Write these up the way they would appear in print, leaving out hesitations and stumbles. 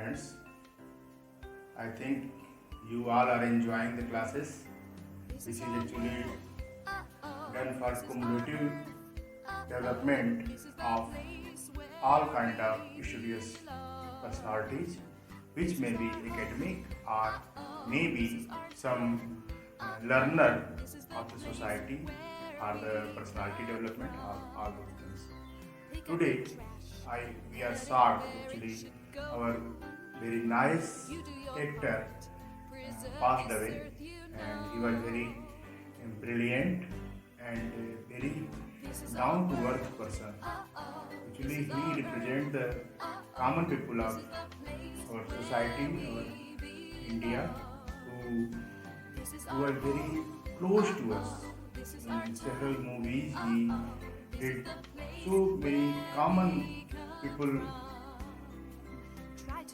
students. I think you all are enjoying the classes, which is actually done for cumulative development of all kind of studious personalities, which may be academic or maybe some learner of the society or the personality development or all those things. Today, we are shocked actually our very nice actor passed away, and he was very brilliant and very down to earth person. Actually, he represents the common people of our society, our India, who who are very close to us. In several movies, he did so many common people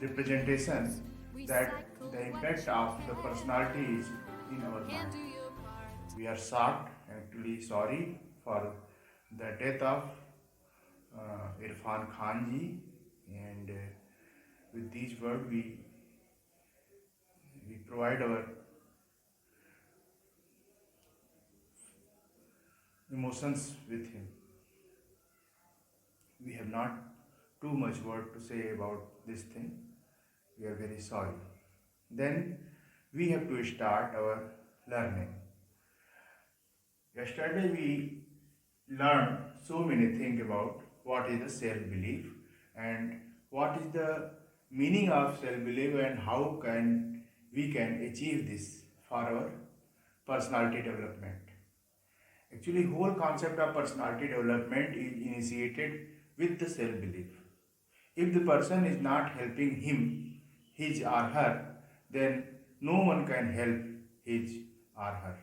representation that the impact of the personality is in our mind. We are shocked, actually sorry for the death of Irfan Khan ji, and with these words we provide our emotions with him. We have not too much word to say about this thing. We are very sorry. Then we have to start our learning. Yesterday we learned so many things about what is the self-belief and what is the meaning of self-belief and how we can achieve this for our personality development. Actually, whole concept of personality development is initiated with the self-belief. If the person is not helping him, his or her, then no one can help his or her.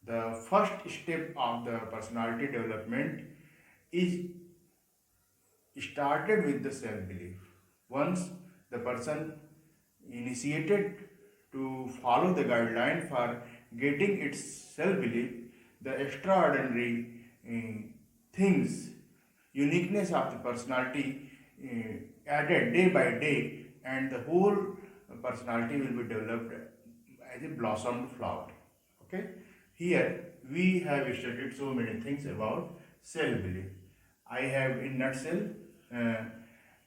The first step of the personality development is started with the self-belief. Once the person initiated to follow the guideline for getting its self-belief, the extraordinary things, uniqueness of the personality added day by day, and the whole personality will be developed as a blossomed flower. Okay, here we have studied so many things about self-belief. I have in nutshell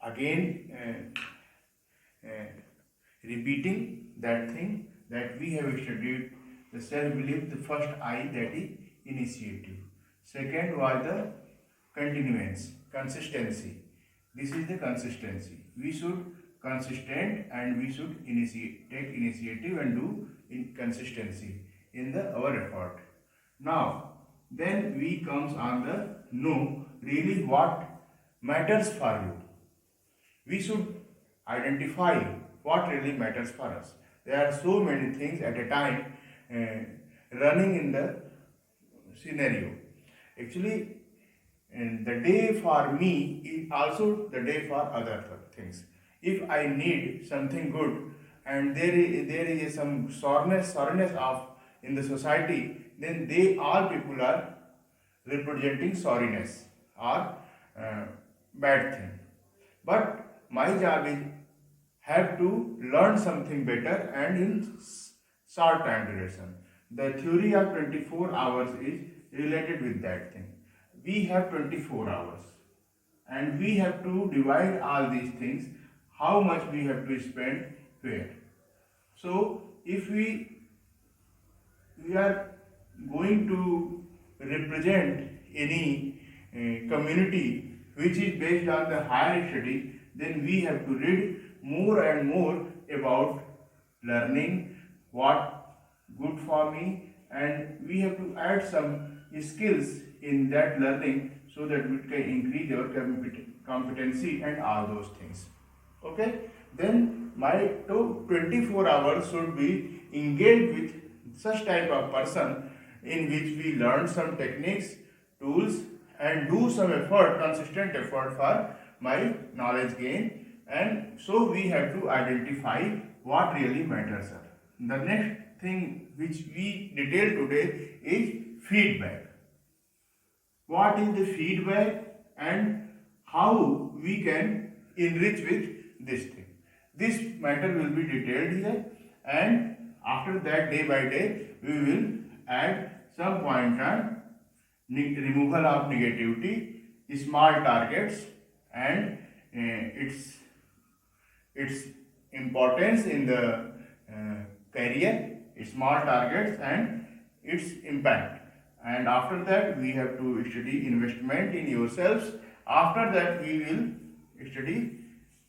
again repeating that thing that we have studied the self-belief. The first I, that is initiative. Second was the continuance, consistency. This is the consistency. We should consistent and we should take initiative and do in consistency in our effort. Now, then we comes on the know really what matters for you. We should identify what really matters for us. There are so many things at a time running in the scenario. Actually, the day for me is also the day for other things. If I need something good and there is some soreness of in the society, then all people are representing sorriness or bad thing. But my job is have to learn something better and in short time duration. The theory of 24 hours is related with that thing. We have 24 hours and we have to divide all these things, how much we have to spend where. So if we are going to represent any community which is based on the higher study, then we have to read more and more about learning what good for me, and we have to add some skills in that learning so that we can increase our competency and all those things. Okay, then my 24 hours should be engaged with such type of person in which we learn some techniques, tools, and do some effort, consistent effort for my knowledge gain. And so we have to identify what really matters. The next thing which we detail today is feedback. What is the feedback and how we can enrich with this thing? This matter will be detailed here, and after that, day by day, we will add some point on removal of negativity, small targets, and its importance in the career, small targets, and its impact. And after that, we have to study investment in yourselves. After that, we will study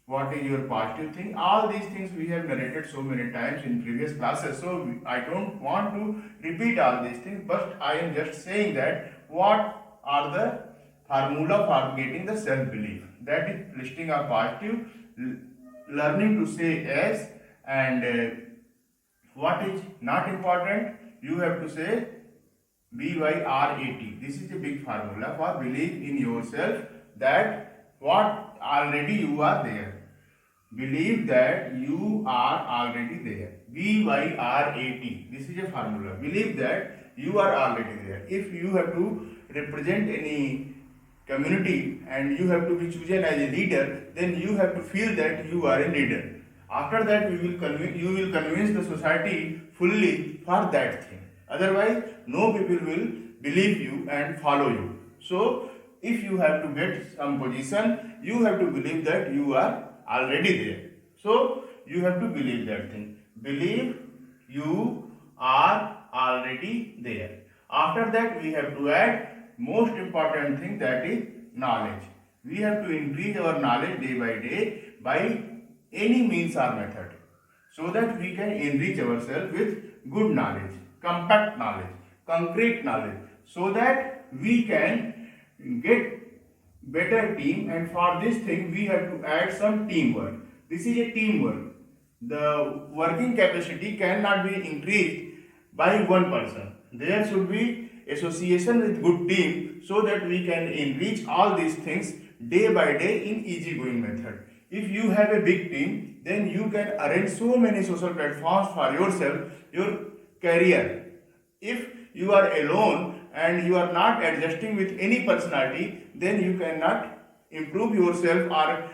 what is your positive thing. All these things we have narrated so many times in previous classes, so I don't want to repeat all these things, but I am just saying that what are the formula for getting the self-belief. That is listing of positive, learning to say yes, and what is not important, you have to say BYRAT. This is a big formula for believe in yourself, that what already you are there. Believe that you are already there. BYRAT. This is a formula. Believe that you are already there. If you have to represent any community and you have to be chosen as a leader, then you have to feel that you are a leader. After that, you will convince the society fully for that thing. Otherwise, no people will believe you and follow you. So, if you have to get some position, you have to believe that you are already there. So, you have to believe that thing. Believe you are already there. After that, we have to add most important thing, that is knowledge. We have to increase our knowledge day by day by any means or method, so that we can enrich ourselves with good knowledge, compact knowledge, concrete knowledge, so that we can get better team. And for this thing we have to add some teamwork. This is a teamwork. The working capacity cannot be increased by one person. There should be association with good team, so that we can enrich all these things day by day in easygoing method. If you have a big team, then you can arrange so many social platforms for yourself, your career. If you are alone and you are not adjusting with any personality, then you cannot improve yourself or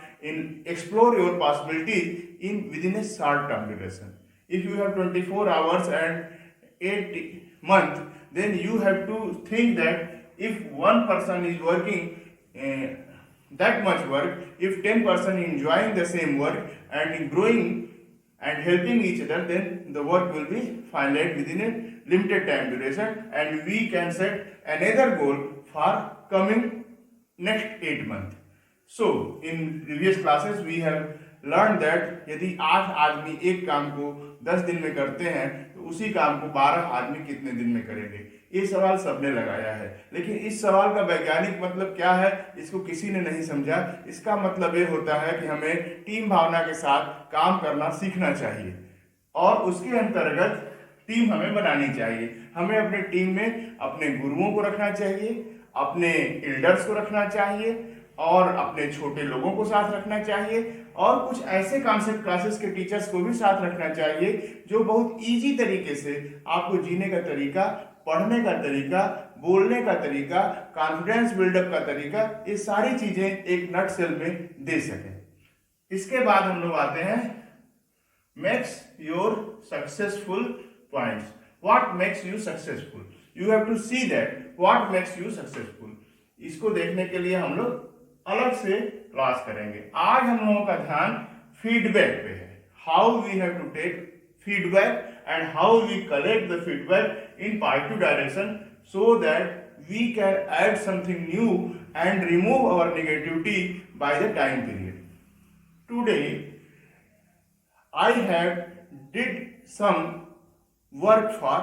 explore your possibility within a short term duration. If you have 24 hours and 8 months, then you have to think that if one person is working that much work, if 10% enjoying the same work and growing and helping each other, then the work will be finite within a limited time duration, and we can set another goal for coming next 8 months. So in previous classes we have learned that यदि 8 आदमी एक काम को 10 दिन में करते हैं, तो उसी काम को 12 आदमी कितने दिन में करेंगे। ये सवाल सबने लगाया है, लेकिन इस सवाल का वैज्ञानिक मतलब क्या है, इसको किसी ने नहीं समझा। इसका मतलब ये होता है कि हमें टीम भावना के साथ काम करना सीखना चाहिए, और उसके अंतर्गत टीम हमें बनानी चाहिए। हमें अपने टीम में अपने गुरुओं को रखना चाहिए, अपने एल्डर्स को रखना चाहिए, और अपने छोटे लोगों को साथ रखना चाहिए, और कुछ ऐसे कॉन्सेप्ट क्लासेस के टीचर्स को भी साथ रखना चाहिए जो बहुत इजी तरीके से आपको जीने का तरीका, पढ़ने का तरीका, बोलने का तरीका, कॉन्फिडेंस बिल्डअप का तरीका, ये सारी चीजें एक नट सेल में दे सके। इसके बाद हम लोग आते हैं makes your successful points. What makes you successful, you have to see that what makes you successful. इसको देखने के लिए हम लोग अलग से क्लास करेंगे। आज हम लोगों का ध्यान फीडबैक पे है, how we have to take feedback and how we collect the feedback in positive direction, so that we can add something new and remove our negativity by the time period. Today I have did some work for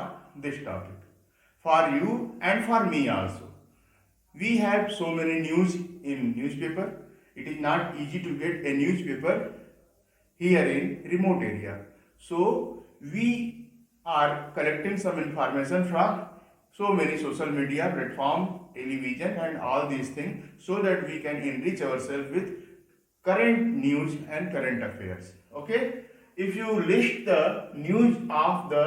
this topic, for you and for me also. We have so many news in newspaper. It is not easy to get a newspaper here in remote area. So we are collecting some information from so many social media platform, television and all these things, so that we can enrich ourselves with current news and current affairs. Okay, if you list the news of the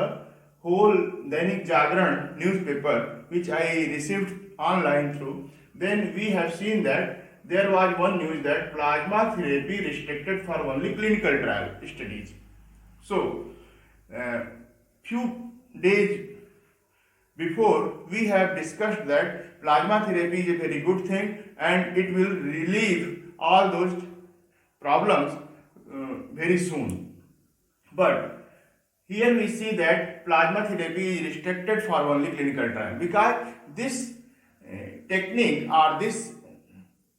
whole Dainik Jagran newspaper which I received online through, then we have seen that there was one news that plasma therapy restricted for only clinical trial studies. So, few days before, we have discussed that plasma therapy is a very good thing and it will relieve all those problems very soon. But here we see that plasma therapy is restricted for only clinical trial because this technique or this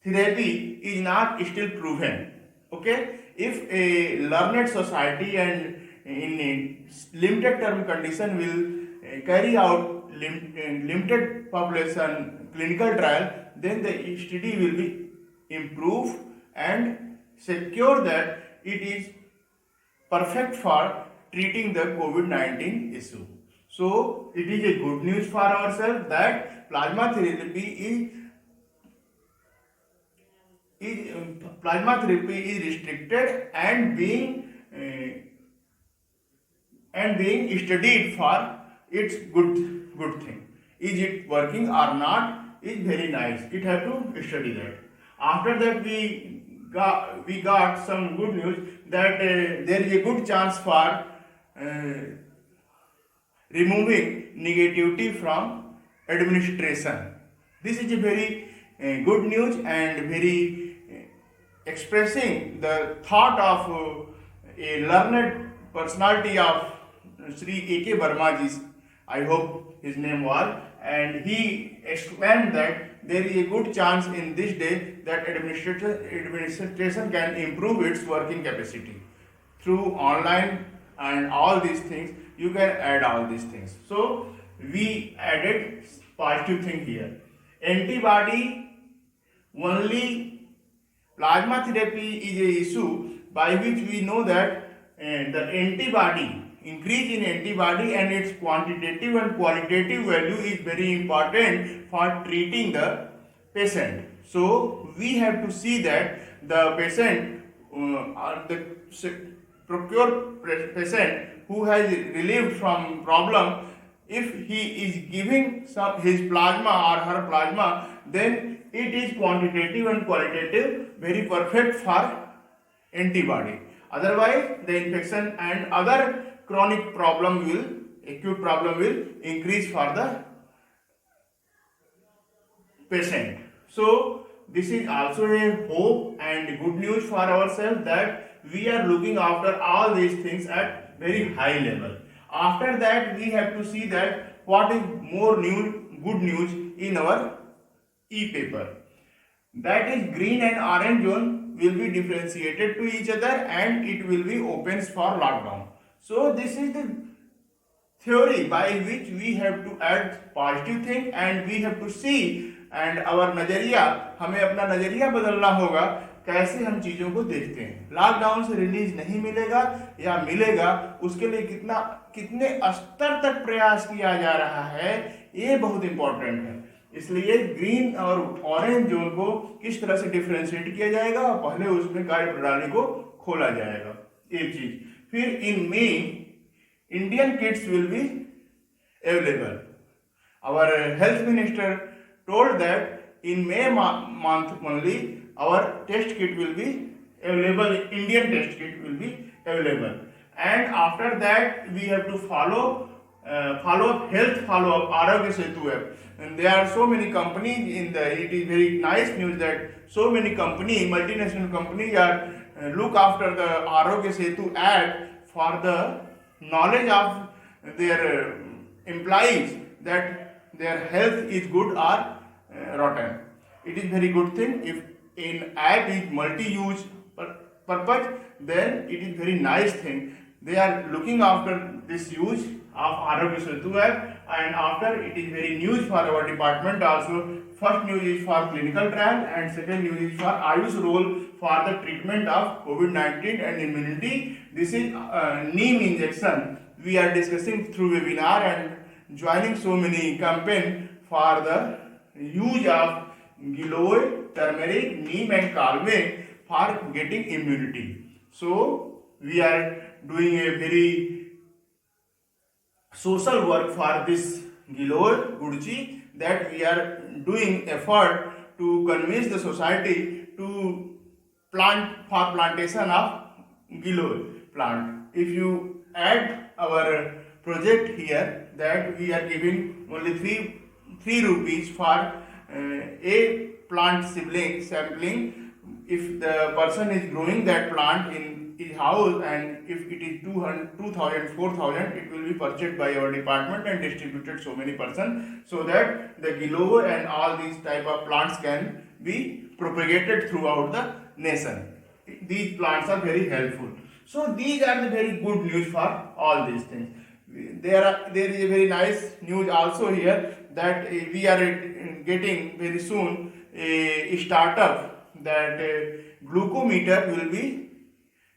therapy is not still proven. Okay, if a learned society and in a limited term condition will carry out limited population clinical trial, then the study will be improved and secure that it is perfect for treating the COVID-19 issue. So it is a good news for ourselves that plasma therapy is restricted and being studied for its good thing. Is it working or not? Is very nice. It have to study that. After that we got some good news that there is a good chance for removing negativity from administration. This is a very good news and very expressing the thought of a learned personality of Sri A.K. Verma ji, I hope his name was, and he explained that there is a good chance in this day that administration can improve its working capacity through online and all these things. You can add all these things. So we added positive thing here. Antibody only plasma therapy is a issue by which we know that the antibody increase in antibody and its quantitative and qualitative value is very important for treating the patient. So we have to see that the patient the procured patient who has relieved from problem, if he is giving his plasma or her plasma, then it is quantitative and qualitative very perfect for antibody. Otherwise the infection and other chronic problem acute problem will increase for the patient. So this is also a hope and good news for ourselves that we are looking after all these things at very high level. After that we have to see that what is more good news in our e-paper. That is green and orange zone will be differentiated to each other and it will be opens for lockdown. So this is the theory by which we have to add positive thing and we have to see and our नजरिया, हमें अपना नजरिया बदलना होगा कैसे हम चीजों को देखते हैं. लॉकडाउन से रिलीज नहीं मिलेगा या मिलेगा उसके लिए कितने स्तर तक प्रयास किया जा रहा है, ये बहुत इंपॉर्टेंट है. इसलिए ग्रीन और ऑरेंज जोन को किस तरह से डिफरेंशिएट किया जाएगा, पहले उसमें कार्य प्रणाली को खोला जाएगा. एक चीज. फिर in May Indian kits will be available. Our health minister told that in May month only our test kit will be available, Indian test kit will be available. And after that we have to follow up health follow-up Arogya Setu app. And there are so many companies in the, it is very nice news that so many companies, multinational companies are look after the Arogya Setu app for the knowledge of their employees that their health is good or rotten. It is very good thing. If an app is multi-use purpose, then it is very nice thing. They are looking after this use of Arogya Setu app, and after it is very news for our department also. First news is for clinical trial and second news is for Ayush role for the treatment of COVID-19 and immunity. This is neem injection. We are discussing through webinar and joining so many campaign for the use of giloy, turmeric, neem and kalme for getting immunity. So we are doing a very social work for this giloy, gudchi, that we are doing effort to convince the society to plant for plantation of Gilo plant. If you add our project here, that we are giving only 3 rupees for a plant sampling. If the person is growing that plant in his house, and if it is 2,000, 4,000, it will be purchased by our department and distributed so many person, so that the Gilo and all these type of plants can be propagated throughout the nation. These plants are very helpful. So these are the very good news for all these things. There is a very nice news also here, that we are getting very soon a startup, that glucometer will be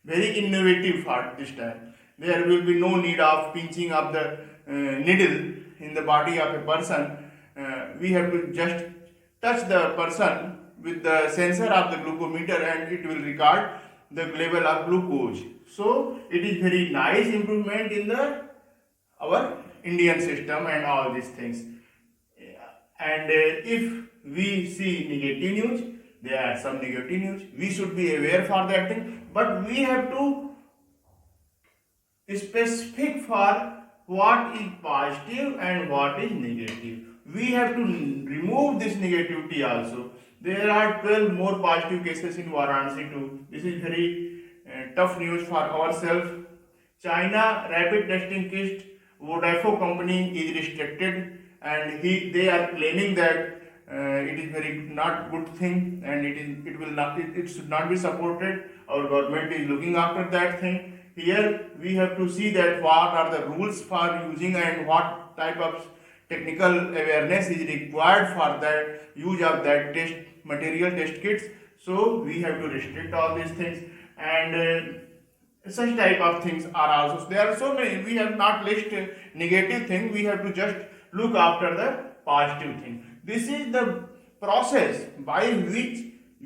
very innovative for this time. There will be no need of pinching of the needle in the body of a person. We have to just touch the person with the sensor of the glucometer, and it will record the level of glucose. So it is very nice improvement in our Indian system and all these things. And if we see negative news, there are some negative news. We should be aware for that thing, but we have to specific for what is positive and what is negative. We have to remove this negativity also. There are 12 more positive cases in Varanasi too. This is very tough news for ourselves. China rapid testing kit, Vodafone company is restricted, and they are claiming that it is very not good thing, and it should not be supported. Our government is looking after that thing. Here we have to see that what are the rules for using and what type of technical awareness is required for that use of that test kits. So we have to restrict all these things, and such type of things are also there. Are so many. We have not listed negative thing. We have to just look after the positive thing. This is the process by which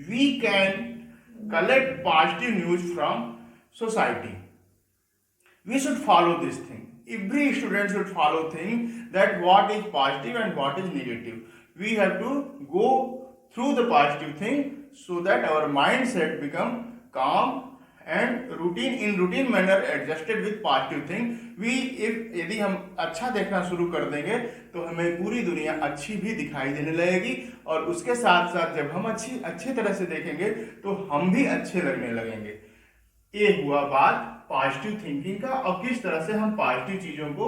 we can collect positive news from society. We should follow this thing. Every student should follow thing, that what is positive and what is negative. We have to go through the positive thing, so that our mindset become calm and routine manner adjusted with positive thing. यदि हम अच्छा देखना शुरू कर देंगे, तो हमें पूरी दुनिया अच्छी भी दिखाई देने लगेगी, और उसके साथ साथ जब हम अच्छे तरह से देखेंगे, तो हम भी अच्छे लगने लगेंगे. ये हुआ बात पॉजिटिव थिंकिंग का, और किस तरह से हम पॉजिटिव चीजों को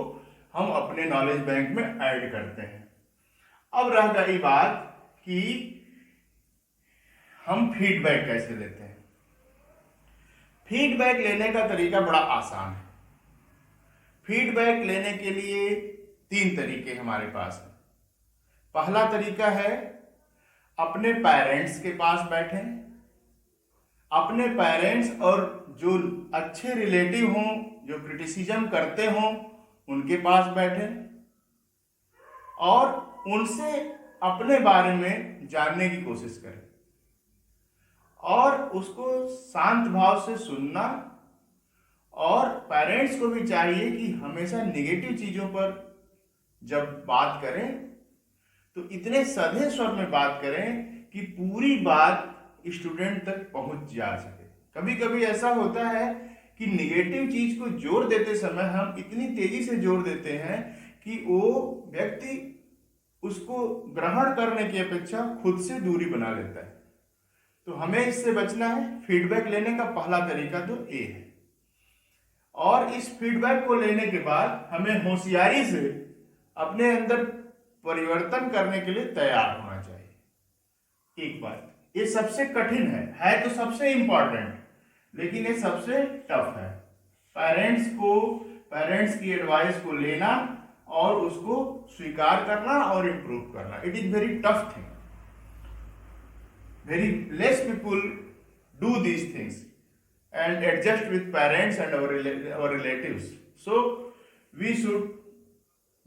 हम अपने नॉलेज बैंक में ऐड करते हैं. अब रह गई बात कि हम फीडबैक कैसे लेते हैं. फीडबैक लेने का तरीका बड़ा आसान है. फीडबैक लेने के लिए 3 तरीके हमारे पास हैं. पहला तरीका है, अपने पेरेंट्स के पास बैठें. अपने पेरेंट्स और जो अच्छे रिलेटिव हों, जो क्रिटिसिज्म करते हों, उनके पास बैठें और उनसे अपने बारे में जानने की कोशिश करें, और उसको शांत भाव से सुनना. और पेरेंट्स को भी चाहिए कि हमेशा नेगेटिव चीज़ों पर जब बात करें, तो इतने सधे स्वर में बात करें कि पूरी बात स्टूडेंट तक पहुंच जा सके. कभी कभी ऐसा होता है कि निगेटिव चीज को जोर देते समय हम इतनी तेजी से जोर देते हैं कि वो व्यक्ति उसको ग्रहण करने की अपेक्षा खुद से दूरी बना लेता है. तो हमें इससे बचना है. फीडबैक लेने का पहला तरीका तो ये है. और इस फीडबैक को लेने के बाद हमें होशियारी से अपने अंदर परिवर्तन करने के लिए तैयार होना चाहिए. एक बात, ये सबसे कठिन है तो सबसे इंपॉर्टेंट, लेकिन ये सबसे टफ है. पेरेंट्स की एडवाइस को लेना और उसको स्वीकार करना और इम्प्रूव करना. It is very tough thing. Very less people do these things and adjust with parents and our relatives. So we should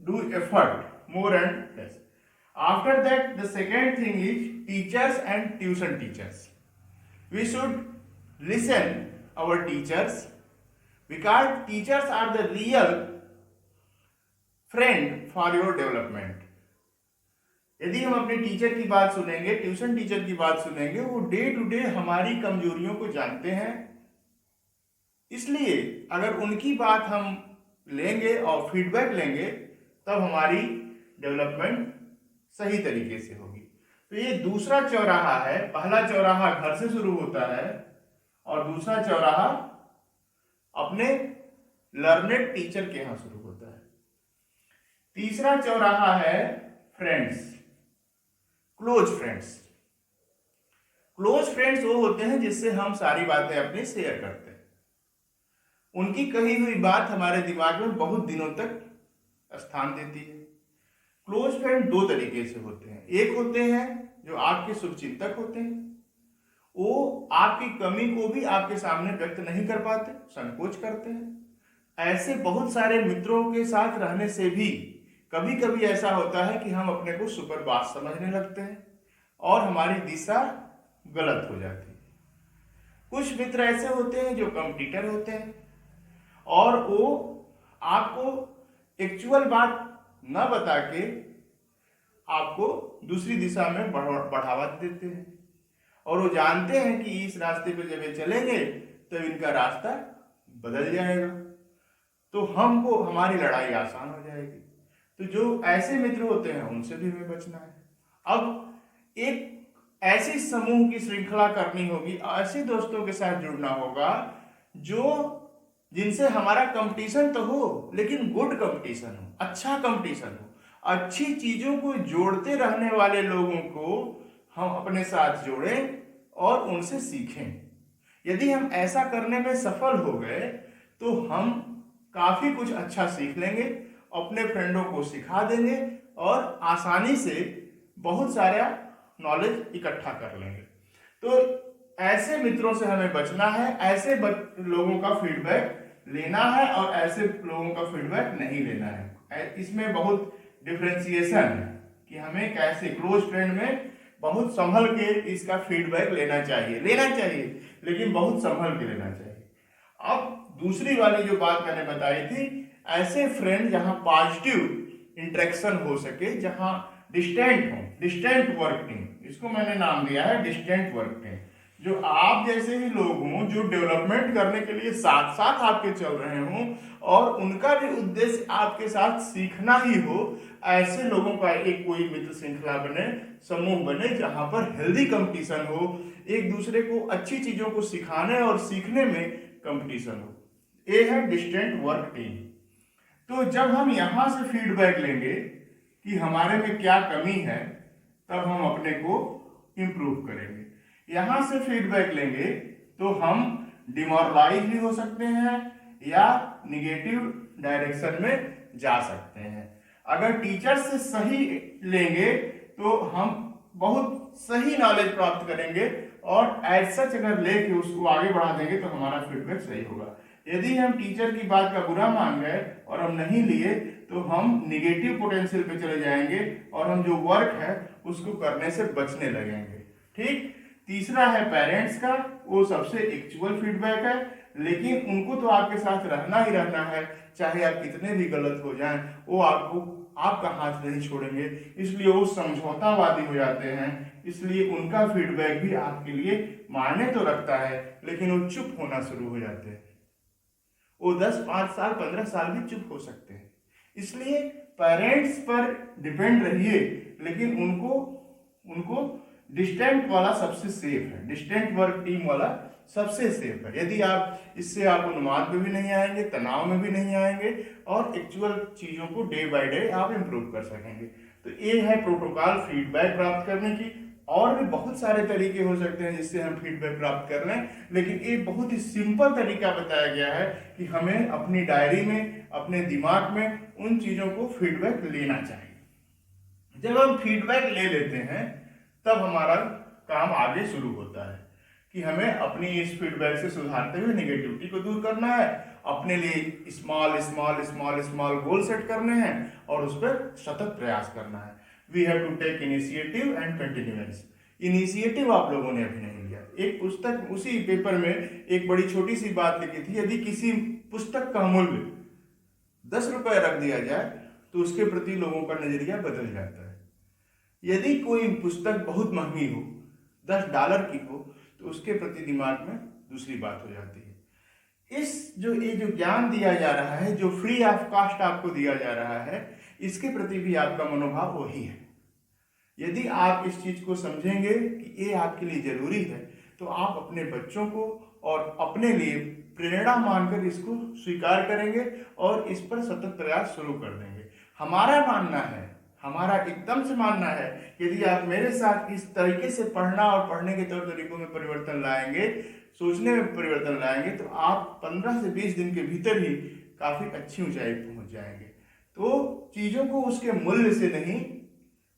do effort more and less. After that, the second thing is teachers and tuition teachers. We should listen our teachers, because teachers are the real friend for your development. यदि हम अपने teacher की बात सुनेंगे, tuition teacher की बात सुनेंगे, वो डे टू डे हमारी कमजोरियों को जानते हैं, इसलिए अगर उनकी बात हम लेंगे और फीडबैक लेंगे तब हमारी डेवलपमेंट सही तरीके से होगी। तो ये दूसरा चौराहा है। पहला चौराहा घर से शुरू होता है और दूसरा चौराहा अपने लर्नेड टीचर के यहां शुरू होता है। तीसरा चौराहा है friends, close friends. Close friends वो होते हैं जिससे हम सारी बातें अपनी शेयर करते हैं। उनकी कही हुई बात हमारे दिमाग में बहुत दिनों तक स्थान देती है। क्लोज फ्रेंड दो तरीके से होते हैं। एक होते हैं जो आपके शुभचिंतक होते हैं, वो आपकी कमी को भी आपके सामने व्यक्त नहीं कर पाते, संकोच करते हैं। ऐसे बहुत सारे मित्रों के साथ रहने से भी कभी कभी ऐसा होता है कि हम अपने को सुपर बात समझने लगते हैं और हमारी दिशा गलत हो जाती है। कुछ मित्र ऐसे होते हैं जो कॉम्पिटिटर होते हैं और वो आपको एक्चुअल बात न बता के आपको दूसरी दिशा में बढ़ावा देते हैं और वो जानते हैं कि इस रास्ते पे जब ये चलेंगे तो इनका रास्ता बदल जाएगा, तो हमको हमारी लड़ाई आसान हो जाएगी। तो जो ऐसे मित्र होते हैं उनसे भी हमें बचना है। अब एक ऐसी समूह की श्रृंखला करनी होगी, ऐसे दोस्तों के साथ जुड़ना होगा जिनसे हमारा कंपटीशन तो हो लेकिन गुड कंपटीशन हो, अच्छा कंपटीशन हो। अच्छी चीजों को जोड़ते रहने वाले लोगों को हम अपने साथ जोड़ें और उनसे सीखें। यदि हम ऐसा करने में सफल हो गए तो हम काफी कुछ अच्छा सीख लेंगे, अपने फ्रेंडों को सिखा देंगे और आसानी से बहुत सारा नॉलेज इकट्ठा कर लेंगे। तो ऐसे मित्रों से हमें बचना है, ऐसे लोगों का फीडबैक लेना है और ऐसे लोगों का फीडबैक नहीं लेना है। इसमें बहुत डिफरेंशिएशन है कि हमें कैसे क्लोज फ्रेंड में बहुत संभल के इसका फीडबैक लेना चाहिए लेकिन बहुत संभल के लेना चाहिए। अब दूसरी वाली जो बात मैंने बताई थी, ऐसे फ्रेंड जहां पॉजिटिव इंटरेक्शन हो सके, जहां डिस्टेंट हो, डिस्टेंट वर्क टीम, इसको मैंने नाम दिया है डिस्टेंट वर्क टीम। जो आप जैसे ही लोग हों जो डेवलपमेंट करने के लिए साथ साथ आपके चल रहे हों और उनका भी उद्देश्य आपके साथ सीखना ही हो, ऐसे लोगों का एक कोई मित्र श्रृंखला बने, समूह बने जहां पर हेल्दी कंपटीशन हो, एक दूसरे को अच्छी चीजों को सिखाने और सीखने में कंपटीशन हो। ये है डिस्टेंट वर्क टीम। तो जब हम यहाँ से फीडबैक लेंगे कि हमारे में क्या कमी है, तब हम अपने को इम्प्रूव करेंगे। यहां से फीडबैक लेंगे तो हम डिमोरलाइज भी हो सकते हैं या निगेटिव डायरेक्शन में जा सकते हैं। अगर टीचर से सही लेंगे तो हम बहुत सही नॉलेज प्राप्त करेंगे और एज सच अगर लेके उसको आगे बढ़ा देंगे तो हमारा फीडबैक सही होगा। यदि हम टीचर की बात का बुरा मान गए और हम नहीं लिए तो हम निगेटिव पोटेंशियल पे चले जाएंगे और हम जो वर्क है उसको करने से बचने लगेंगे। ठीक। तीसरा है पेरेंट्स का, वो सबसे एक्चुअल फीडबैक है, लेकिन उनको तो आपके साथ रहना ही रहना है, चाहे आप कितने भी गलत हो जाएं, वो आपका हाथ नहीं छोड़ेंगे, इसलिए वो समझौतावादी हो जाते हैं। इसलिए उनका फीडबैक भी आपके लिए मायने तो रखता है, लेकिन वो चुप होना शुरू हो जाते हैं। वो 10, 5 साल 15 साल भी चुप हो सकते हैं। इसलिए पेरेंट्स पर डिपेंड रहिए, लेकिन उनको डिस्टेंट वाला सबसे सेफ है, डिस्टेंट वर्क टीम वाला सबसे सेफ है। यदि आप इससे आप उन्माद में भी नहीं आएंगे, तनाव में भी नहीं आएंगे और एक्चुअल चीजों को डे बाय डे आप इम्प्रूव कर सकेंगे। तो ये है प्रोटोकॉल फीडबैक प्राप्त करने की। और भी बहुत सारे तरीके हो सकते हैं जिससे हम फीडबैक प्राप्त कर लें, लेकिन ये बहुत ही सिंपल तरीका बताया गया है कि हमें अपनी डायरी में, अपने दिमाग में उन चीजों को फीडबैक लेना चाहिए। जब हम फीडबैक ले लेते हैं तब हमारा काम आगे शुरू होता है कि हमें अपनी इस फीडबैक से सुधारते हुए नेगेटिविटी को दूर करना है, अपने लिए small small small small goal set करने हैं और उस पर सतत प्रयास करना है। We have to take initiative and continuance. Initiative आप लोगों ने अभी नहीं लिया। एक पुस्तक, उसी पेपर में एक बड़ी छोटी सी बात लिखी थी, यदि किसी पुस्तक का मूल्य 10 रुपए रख दिया जाए तो उसके प्रति लोगों का नजरिया बदल जाता है। यदि कोई पुस्तक बहुत महंगी हो, $10 की हो, तो उसके प्रति दिमाग में दूसरी बात हो जाती है। ये जो ज्ञान दिया जा रहा है, जो फ्री ऑफ कॉस्ट आपको दिया जा रहा है, इसके प्रति भी आपका मनोभाव वही है। यदि आप इस चीज को समझेंगे कि ये आपके लिए जरूरी है, तो आप अपने बच्चों को और अपने लिए प्रेरणा मानकर इसको स्वीकार करेंगे और इस पर सतत प्रयास शुरू कर देंगे। हमारा मानना है, हमारा एकदम से मानना है, यदि आप मेरे साथ इस तरीके से पढ़ना और पढ़ने के तौर तरीकों में परिवर्तन लाएंगे, सोचने में परिवर्तन लाएंगे, तो आप 15 से 20 दिन के भीतर ही काफी अच्छी ऊंचाई पहुंच जाएंगे। तो चीजों को उसके मूल्य से नहीं,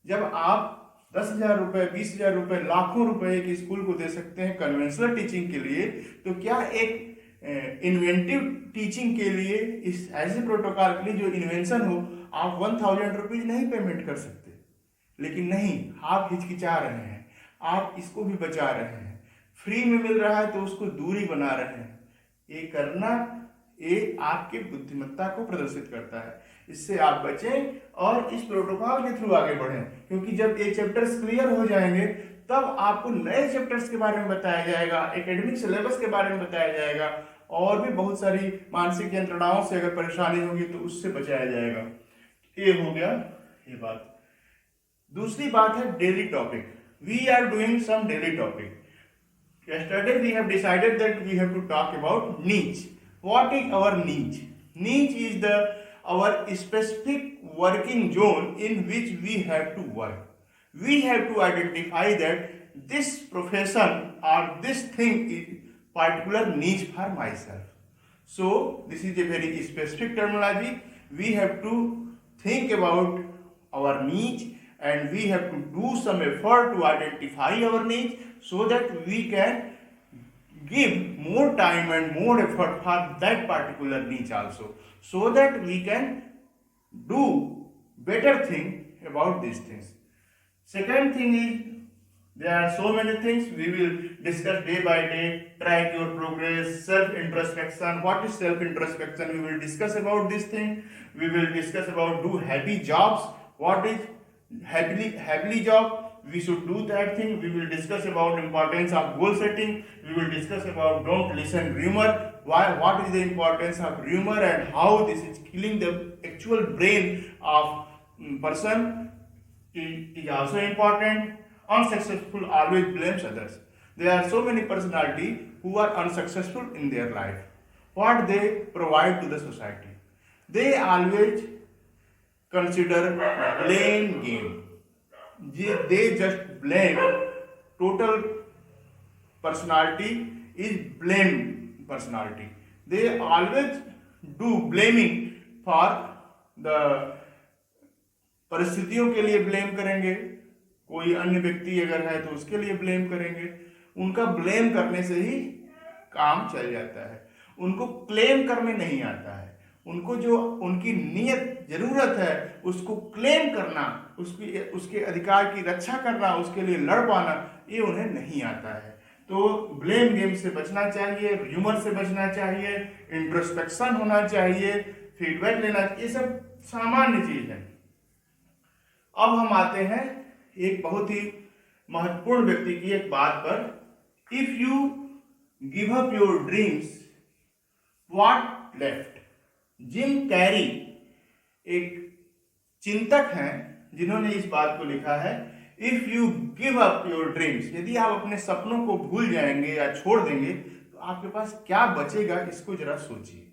जब आप 10,000 रुपए, 20,000 रुपए, लाखों रुपए एक स्कूल को दे सकते हैं कन्वेंशनल टीचिंग के लिए, तो क्या एक इन्वेंटिव टीचिंग के लिए, इस ऐसे प्रोटोकॉल के लिए जो इन्वेंशन हो, आप 1,000 रुपीज नहीं पेमेंट कर सकते? लेकिन नहीं, आप हिचकिचा रहे हैं, आप इसको भी बचा रहे हैं। फ्री में मिल रहा है तो उसको दूरी बना रहे हैं। ये करना, ये आपके बुद्धिमत्ता को प्रदर्शित करता है। इससे आप बचें और इस प्रोटोकॉल के थ्रू आगे बढ़ें, क्योंकि जब ये चैप्टर्स क्लियर हो जाएंगे, तब आपको नए चैप्टर्स के बारे में बताया जाएगा, एकेडमिक सिलेबस के बारे में बताया जाएगा, और भी बहुत सारी मानसिक यंत्रणाओं से अगर परेशानी होगी तो उससे बचाया जाएगा। ये हो गया ये बात। दूसरी बात है daily topic. We are doing some daily topic. Yesterday we have decided that we have to talk about niche. What is our niche? Niche is our specific working zone in which we have to work. We have to identify that this profession or this thing is particular niche for myself. So this is a very specific terminology. We have to think about our niche and we have to do some effort to identify our niche, so that we can give more time and more effort for that particular niche also, so that we can do better thing about these things. Second thing is, there are so many things we will discuss day by day. Track your progress, self introspection. What is self introspection? We will discuss about this thing. We will discuss about do happy jobs. What is happily job? We should do that thing. We will discuss about importance of goal setting. We will discuss about don't listen rumor. What is the importance of rumor and how this is killing the actual brain of person is also important. Unsuccessful always blames others. There are so many personalities who are unsuccessful in their life. What they provide to the society? They always consider blame game. They just blame. Total personality is blame personality. They always do blaming for the परिस्थितियों के लिए blame करेंगे, कोई अन्य व्यक्ति अगर है तो उसके लिए ब्लेम करेंगे। उनका ब्लेम करने से ही काम चल जाता है, उनको क्लेम करने नहीं आता है। उनको जो उनकी नियत जरूरत है उसको क्लेम करना, उसके अधिकार की रक्षा करना, उसके लिए लड़ पाना, ये उन्हें नहीं आता है। तो ब्लेम गेम से बचना चाहिए, ह्यूमर से बचना चाहिए, इंट्रोस्पेक्शन होना चाहिए, फीडबैक लेना, ये सब सामान्य चीज है। अब हम आते हैं एक बहुत ही महत्वपूर्ण व्यक्ति की एक बात पर। If you give up your dreams, what left? Jim Carrey एक चिंतक हैं जिन्होंने इस बात को लिखा है, if you give up your dreams, यदि आप अपने सपनों को भूल जाएंगे या छोड़ देंगे तो आपके पास क्या बचेगा, इसको जरा सोचिए।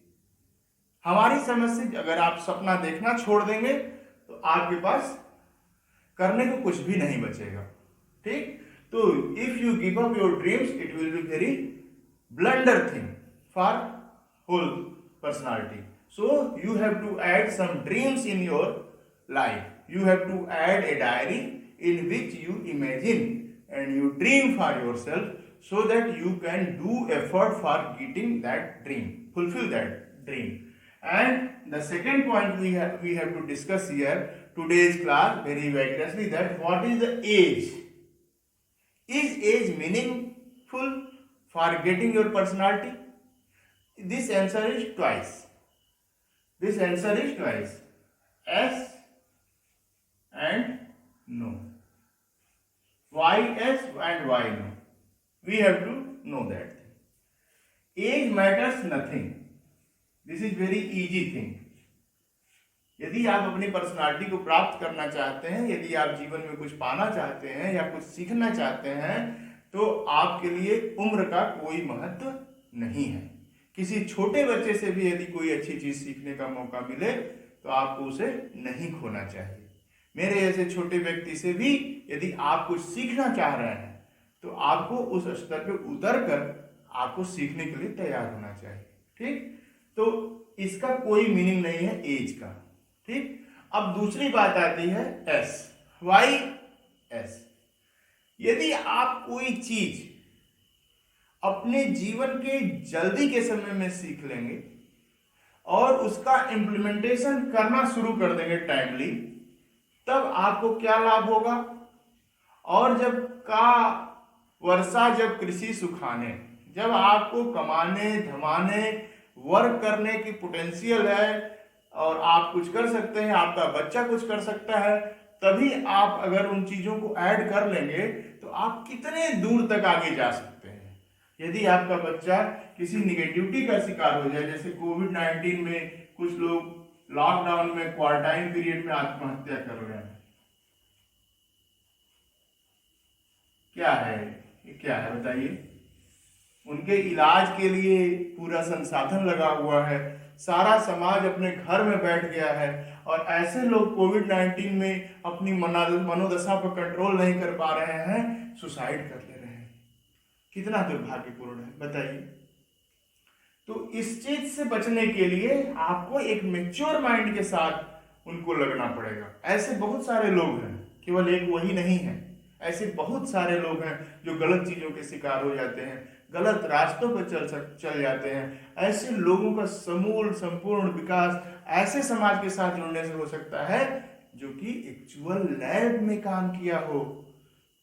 हमारी समझ से अगर आप सपना देखना छोड़ देंगे तो आपके पास करने को कुछ भी नहीं बचेगा। ठीक, तो if you give up your dreams it will be very blunder thing for whole personality. So you have to add some dreams in your life. You have to add a diary in which you imagine and you dream for yourself, so that you can do effort for getting that dream, fulfill that dream. And the second point we have to discuss here today's class very vigorously, that what is the age? Is age meaningful for getting your personality? This answer is twice. This answer is twice, yes and no. why yes and why no. We have to know that thing. Age matters nothing. This is very easy thing. यदि आप अपनी personality को प्राप्त करना चाहते हैं, यदि आप जीवन में कुछ पाना चाहते हैं या कुछ सीखना चाहते हैं, तो आपके लिए उम्र का कोई महत्व नहीं है। किसी छोटे बच्चे से भी यदि कोई अच्छी चीज सीखने का मौका मिले तो आपको उसे नहीं खोना चाहिए। मेरे जैसे छोटे व्यक्ति से भी यदि आप कुछ सीखना चाह रहे हैं तो आपको उस स्तर पे उतर कर आपको सीखने के लिए तैयार होना चाहिए। ठीक, तो इसका कोई मीनिंग नहीं है एज का। ठीक, अब दूसरी बात आती है एस। Y S? यदि आप कोई चीज अपने जीवन के जल्दी के समय में सीख लेंगे और उसका इम्प्लीमेंटेशन करना शुरू कर देंगे टाइमली, तब आपको क्या लाभ होगा? और जब का वर्षा जब कृषि सुखाने, जब आपको कमाने धमाने वर्क करने की पोटेंशियल है और आप कुछ कर सकते हैं, आपका बच्चा कुछ कर सकता है, तभी आप अगर उन चीजों को ऐड कर लेंगे तो आप कितने दूर तक आगे जा सकते हैं। यदि आपका बच्चा किसी निगेटिविटी का शिकार हो जाए, जैसे कोविड-19 में कुछ लोग लॉकडाउन में क्वारंटाइन पीरियड में आत्महत्या कर रहे हैं, क्या है ये, क्या है बताइए? उनके इलाज के लिए पूरा संसाधन लगा हुआ है, सारा समाज अपने घर में बैठ गया है और ऐसे लोग कोविड-19 में अपनी मनोदशा पर कंट्रोल नहीं कर पा रहे हैं, सुसाइड कर ले रहे हैं। कितना दुर्भाग्यपूर्ण है बताइए। तो इस चीज से बचने के लिए आपको एक मैच्योर माइंड के साथ उनको लगना पड़ेगा। ऐसे बहुत सारे लोग हैं, केवल एक वही नहीं है, ऐसे बहुत सारे लोग हैं जो गलत चीजों के शिकार हो जाते हैं, गलत रास्तों पर चल जाते हैं। ऐसे लोगों का समूल संपूर्ण विकास ऐसे समाज के साथ जुड़ने से हो सकता है जो कि एक्चुअल लैब में काम किया हो,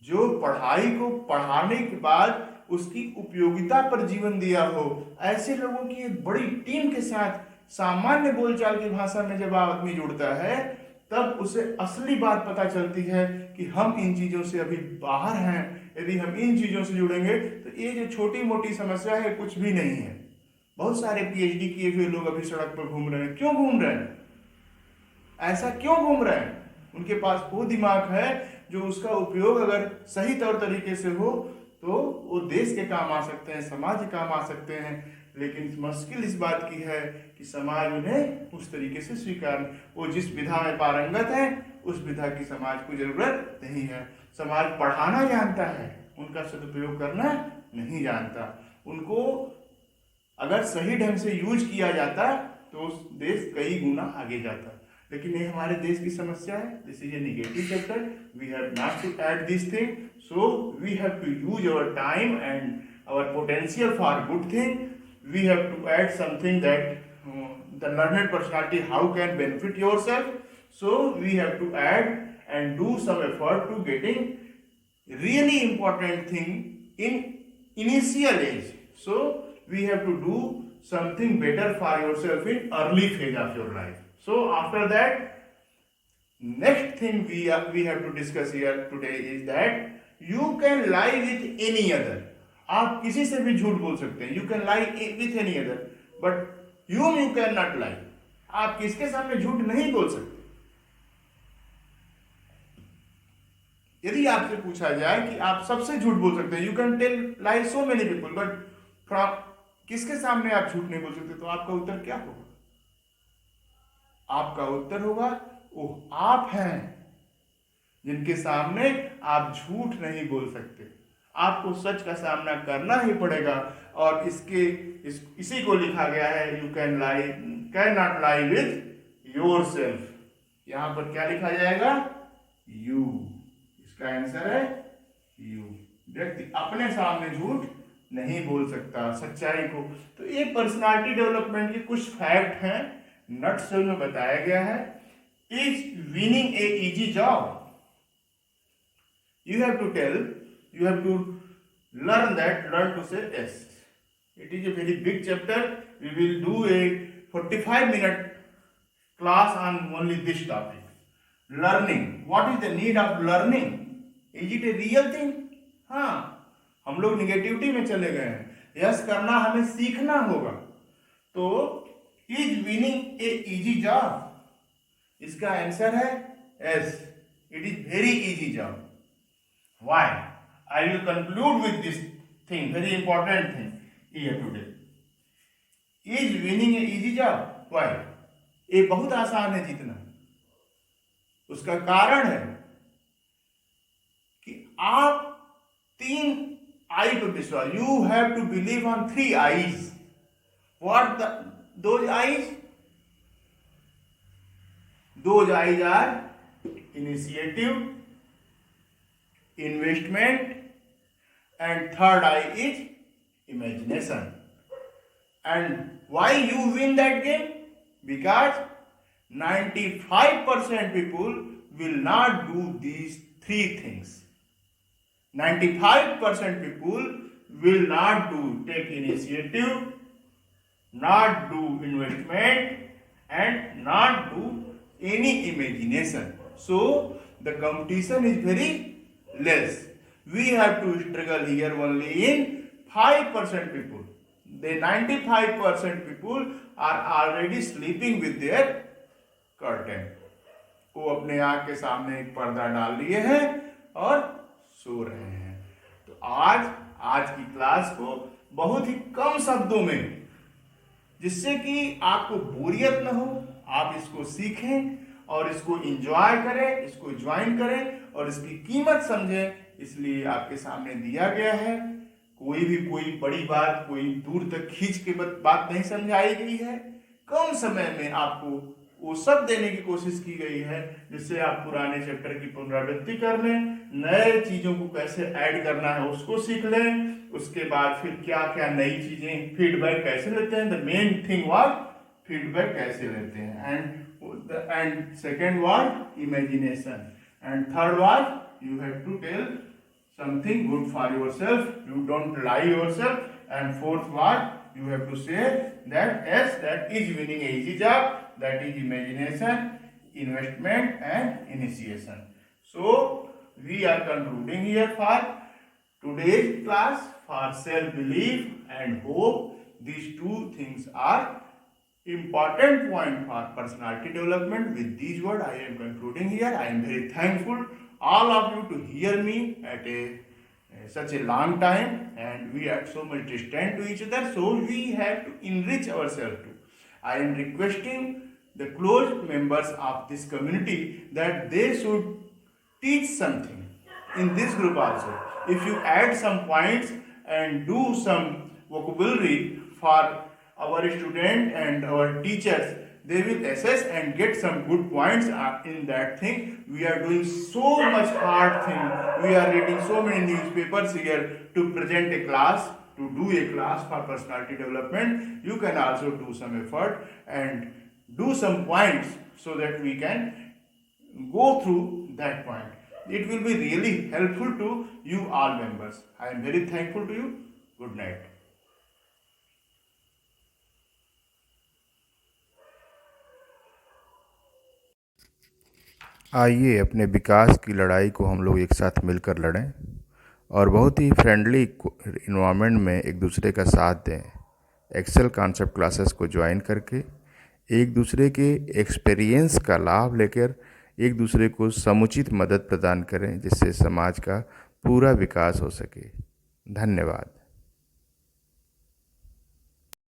जो पढ़ाई को पढ़ाने के बाद उसकी उपयोगिता पर जीवन दिया हो। ऐसे लोगों की एक बड़ी टीम के साथ सामान्य बोलचाल की भाषा में जब आदमी जुड़ता है, तब उसे असली बात पता चलती है कि हम इन चीजों से अभी बाहर हैं। यदि हम इन चीजों से जुड़ेंगे तो ये जो छोटी मोटी समस्या है कुछ भी नहीं है। बहुत सारे पीएचडी किए हुए लोग अभी सड़क पर घूम रहे हैं। क्यों घूम रहे हैं? ऐसा क्यों घूम रहे हैं? उनके पास वो दिमाग है जो उसका उपयोग अगर सही तौर तरीके से हो तो वो देश के काम आ सकते हैं, समाज के काम आ सकते हैं। लेकिन मुश्किल इस बात की है कि समाज उन्हें उस तरीके से स्वीकार, वो जिस विधा में पारंगत है उस विधा की समाज को जरूरत नहीं है। समाज पढ़ाना जानता है, उनका सदुपयोग करना नहीं जानता। उनको अगर सही ढंग से यूज किया जाता तो देश कई गुना आगे जाता। लेकिन ये हमारे देश की समस्या है। This is a negative chapter, we have not to add this thing, so we have to use our time and our potential for good thing. We have to add something that the learned personality how can benefit yourself. So we have to add and do some effort to getting really important thing in initial age. So we have to do something better for yourself in early phase of your life. So after that, next thing we have to discuss here today is that you can lie with any other. आप किसी से भी झूठ बोल सकते हैं। You can lie with any other but you can not lie. आप किसके सामने झूठ नहीं बोल सकते। यदि आपसे पूछा जाए कि आप सबसे झूठ बोल सकते हैं, you can tell lie so many people, but from किसके सामने आप झूठ नहीं बोल सकते, तो आपका उत्तर क्या होगा? आपका उत्तर होगा वो आप हैं जिनके सामने आप झूठ नहीं बोल सकते। आपको सच का सामना करना ही पड़ेगा। और इसी को लिखा गया है, you can not lie with your self. यहां पर क्या लिखा जाएगा? यू। इसका आंसर है यू। व्यक्ति अपने सामने झूठ नहीं बोल सकता, सच्चाई को। तो ये पर्सनालिटी डेवलपमेंट के कुछ फैक्ट हैं, नटशेल में बताया गया है। Is winning a easy job? You have to tell, you have to learn to say yes. It is a very big chapter. We will do a 45-minute class on only this topic. Learning. What is the need of learning? Is it a real thing? हाँ, हम लोग negativity में चले गए हैं। Yes करना हमें सीखना होगा। तो is winning a easy job? इसका आंसर है yes, it is very easy job. Why? I will conclude with this thing, very important thing here today. Is winning a easy job? Why? ये बहुत आसान है जीतना। उसका कारण है कि आप 3 आई पर विश्वास, you have to believe on 3 I's. What those I's? Those I's are initiative, investment, and third eye is imagination. And why you win that game? Because 95% people will not do these 3 things. 95% people will not take initiative, not do investment, and not do any imagination. So the competition is very less. We have to struggle here only in 5% people. The 95% people are already sleeping with their curtain. वो अपने आँख के सामने एक पर्दा डाल लिए हैं और सो रहे हैं। तो आज की क्लास को बहुत ही कम शब्दों में, जिससे कि आपको बोरियत न हो, आप इसको सीखें और इसको एंजॉय करें, इसको ज्वाइन करें और इसकी कीमत समझें, इसलिए आपके सामने दिया गया है। कोई बड़ी बात, कोई दूर तक खींच के बात नहीं समझाई गई है। कम समय में आपको वो सब देने की कोशिश की गई है जिससे आप पुराने चैप्टर की पुनरावृत्ति कर लें, नए चीज़ों को कैसे ऐड करना है उसको सीख लें, उसके बाद फिर क्या क्या नई चीज़ें, फीडबैक कैसे लेते हैं, the main thing was feedback कैसे लेते हैं, and second was imagination, and third was you have to tell something good for yourself, you don't lie yourself, and fourth one you have to say that yes, that is winning a easy job, that is imagination, investment and initiation. So we are concluding here for today's class for self belief and hope. These 2 things are important point for personality development. With these words I am concluding here. I am very thankful all of you to hear me at such a long time, and we are so much distant to each other, so we have to enrich ourselves too. I am requesting the close members of this community that they should teach something in this group also. If you add some points and do some vocabulary for our student and our teachers, they will assess and get some good points in that thing. We are doing so much hard thing. We are reading so many newspapers here to present a class, to do a class for personality development. You can also do some effort and do some points so that we can go through that point. It will be really helpful to you all members. I am very thankful to you. Good night. आइए अपने विकास की लड़ाई को हम लोग एक साथ मिलकर लड़ें और बहुत ही फ्रेंडली इन्वायरमेंट में एक दूसरे का साथ दें। एक्सेल कॉन्सेप्ट क्लासेस को ज्वाइन करके एक दूसरे के एक्सपीरियंस का लाभ लेकर एक दूसरे को समुचित मदद प्रदान करें, जिससे समाज का पूरा विकास हो सके। धन्यवाद।